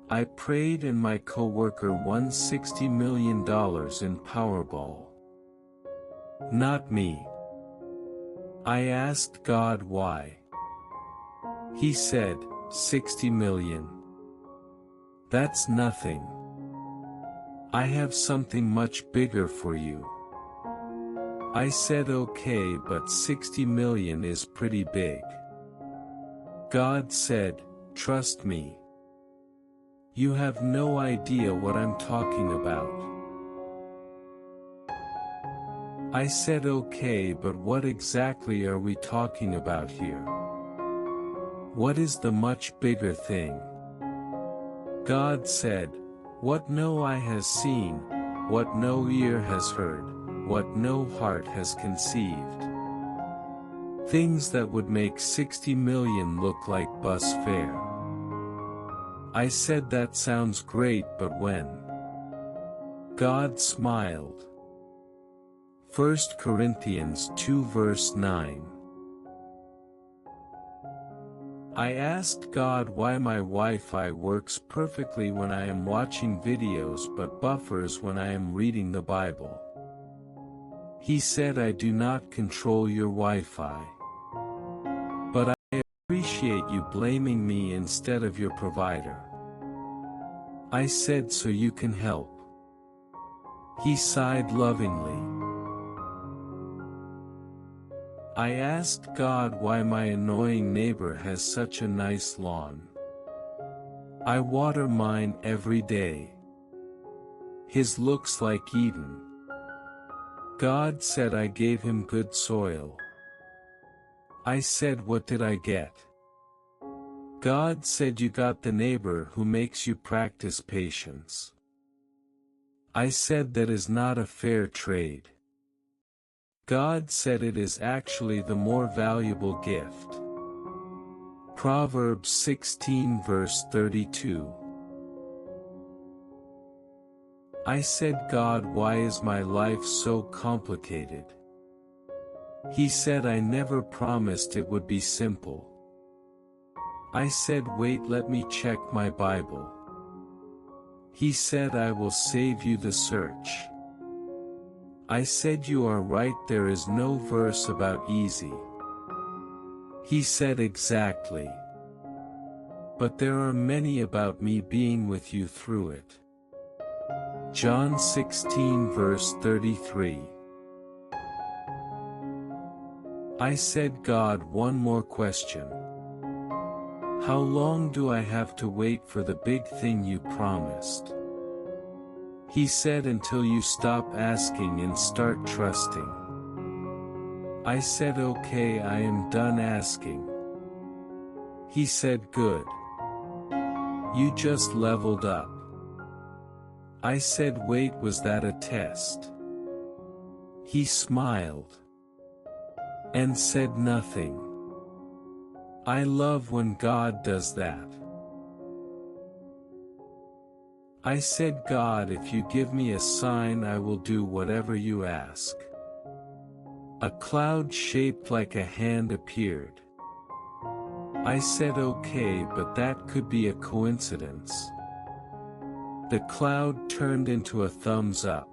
I prayed and my coworker won $60 million in Powerball. Not me. I asked God why. He said, 60 million. That's nothing. I have something much bigger for you. I said okay, but 60 million is pretty big. God said, trust me. You have no idea what I'm talking about. I said okay, but what exactly are we talking about here? What is the much bigger thing? God said, what no eye has seen, what no ear has heard, what no heart has conceived. Things that would make 60 million look like bus fare. I said that sounds great, but when? God smiled. 1 Corinthians 2 verse 9. I asked God why my Wi-Fi works perfectly when I am watching videos but buffers when I am reading the Bible. He said, I do not control your Wi-Fi. But I appreciate you blaming me instead of your provider. I said, so you can help. He sighed lovingly. I asked God why my annoying neighbor has such a nice lawn. I water mine every day. His looks like Eden. God said I gave him good soil. I said, what did I get? God said, you got the neighbor who makes you practice patience. I said, that is not a fair trade. God said it is actually the more valuable gift. Proverbs 16 verse 32. I said, God, why is my life so complicated? He said, I never promised it would be simple. I said, wait, let me check my Bible. He said, I will save you the search. I said, you are right, there is no verse about easy. He said, exactly. But there are many about me being with you through it. John 16 verse 33. I said, God, one more question. How long do I have to wait for the big thing you promised? He said, until you stop asking and start trusting. I said, okay, I am done asking. He said, good. You just leveled up. I said, wait, was that a test? He smiled and said nothing. I love when God does that. I said, God, if you give me a sign, I will do whatever you ask. A cloud shaped like a hand appeared. I said, okay, but that could be a coincidence. The cloud turned into a thumbs up.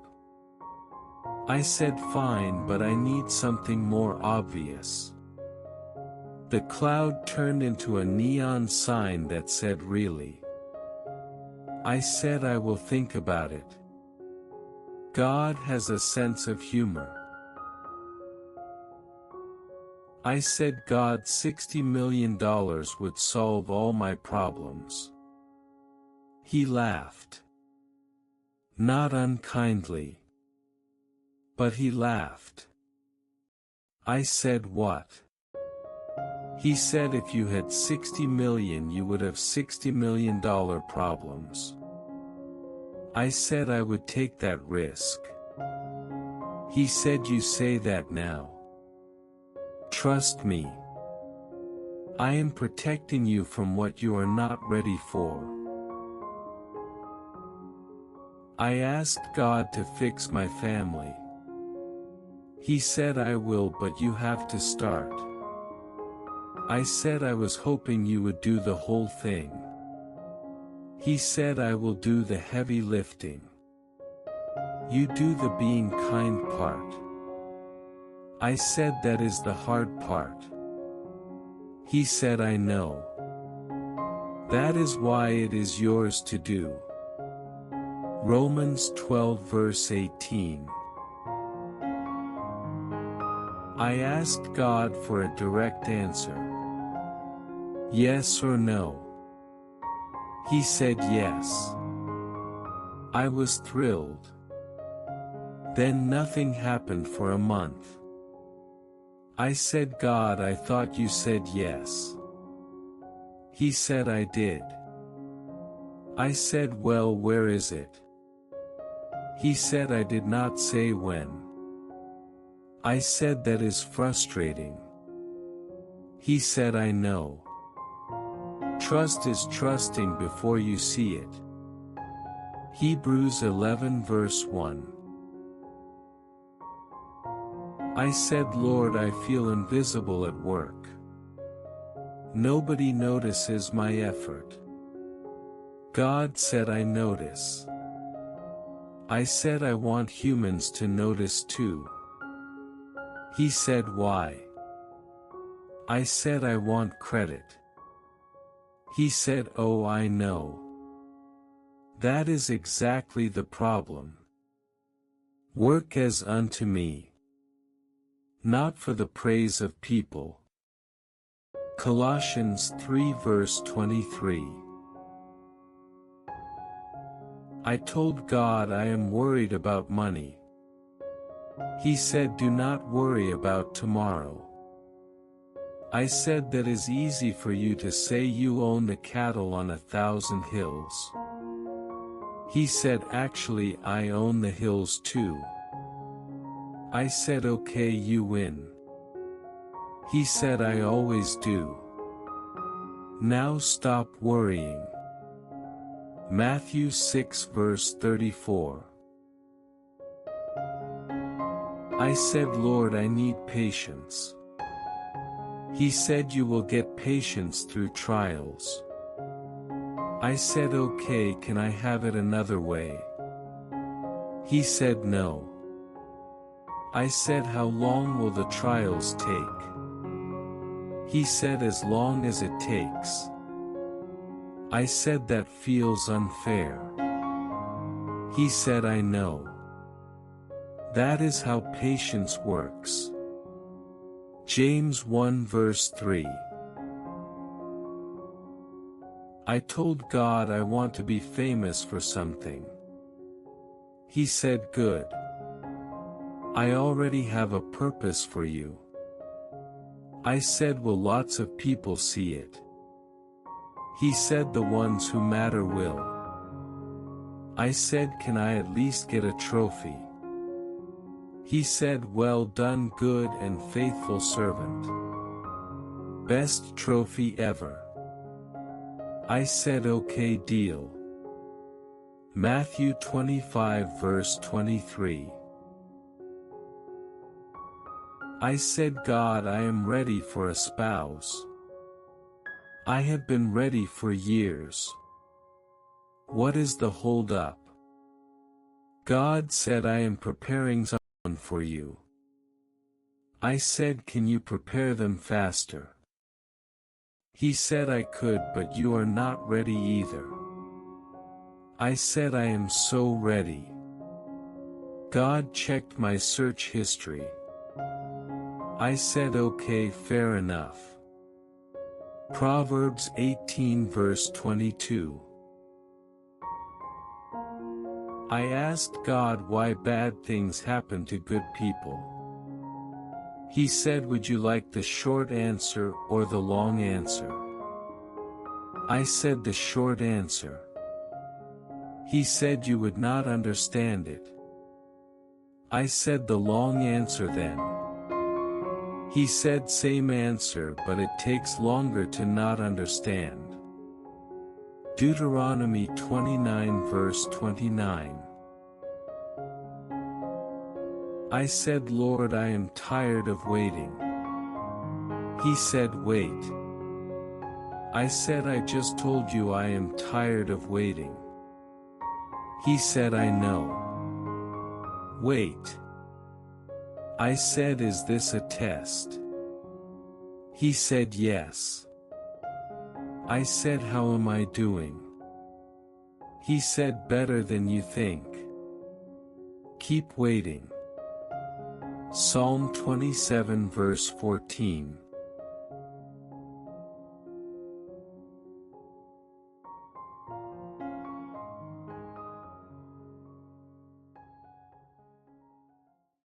I said, fine, but I need something more obvious. The cloud turned into a neon sign that said, really? I said, I will think about it. God has a sense of humor. I said, God, $60 million would solve all my problems. He laughed. Not unkindly. But he laughed. I said, what? He said, if you had 60 million, you would have $60 million problems. I said I would take that risk. He said, you say that now. Trust me. I am protecting you from what you are not ready for. I asked God to fix my family. He said, I will, but you have to start. I said I was hoping you would do the whole thing. He said I will do the heavy lifting. You do the being kind part. I said that is the hard part. He said I know. That is why it is yours to do. Romans 12 verse 18. I asked God for a direct answer. Yes or no? He said yes. I was thrilled. Then nothing happened for a month. I said, God, I thought you said yes. He said I did. I said, well, where is it? He said I did not say when. I said that is frustrating. He said I know. Trust is trusting before you see it. Hebrews 11 verse 1. I said, Lord, I feel invisible at work. Nobody notices my effort. God said I notice. I said I want humans to notice too. He said why? I said I want credit. He said, oh, I know. That is exactly the problem. Work as unto me, not for the praise of people. Colossians 3 verse 23. I told God I am worried about money. He said, do not worry about tomorrow. I said, that is easy for you to say, you own the cattle on 1,000 hills. He said, actually I own the hills too. I said, okay, you win. He said, I always do. Now stop worrying. Matthew 6 verse 34. I said, Lord, I need patience. He said, you will get patience through trials. I said, okay, can I have it another way? He said, no. I said, how long will the trials take? He said, as long as it takes. I said, that feels unfair. He said, I know. That is how patience works. James 1 verse 3. I told God I want to be famous for something. He said, good. I already have a purpose for you. I said, will lots of people see it? He said, the ones who matter will. I said, can I at least get a trophy? He said, well done, good and faithful servant. Best trophy ever. I said, okay, deal. Matthew 25 verse 23. I said, God, I am ready for a spouse. I have been ready for years. What is the hold up? God said, I am preparing someone for you. I said, can you prepare them faster? He said I could, but you are not ready either. I said, I am so ready. God checked my search history. I said, okay, fair enough. Proverbs 18 verse 22. I asked God why bad things happen to good people. He said, would you like the short answer or the long answer? I said, the short answer. He said, you would not understand it. I said, the long answer then. He said, same answer, but it takes longer to not understand. Deuteronomy 29 verse 29. I said, Lord, I am tired of waiting. He said, wait. I said I just told you I am tired of waiting. He said I know. Wait. I said is this a test? He said yes. I said how am I doing? He said better than you think. Keep waiting. Psalm 27 verse 14.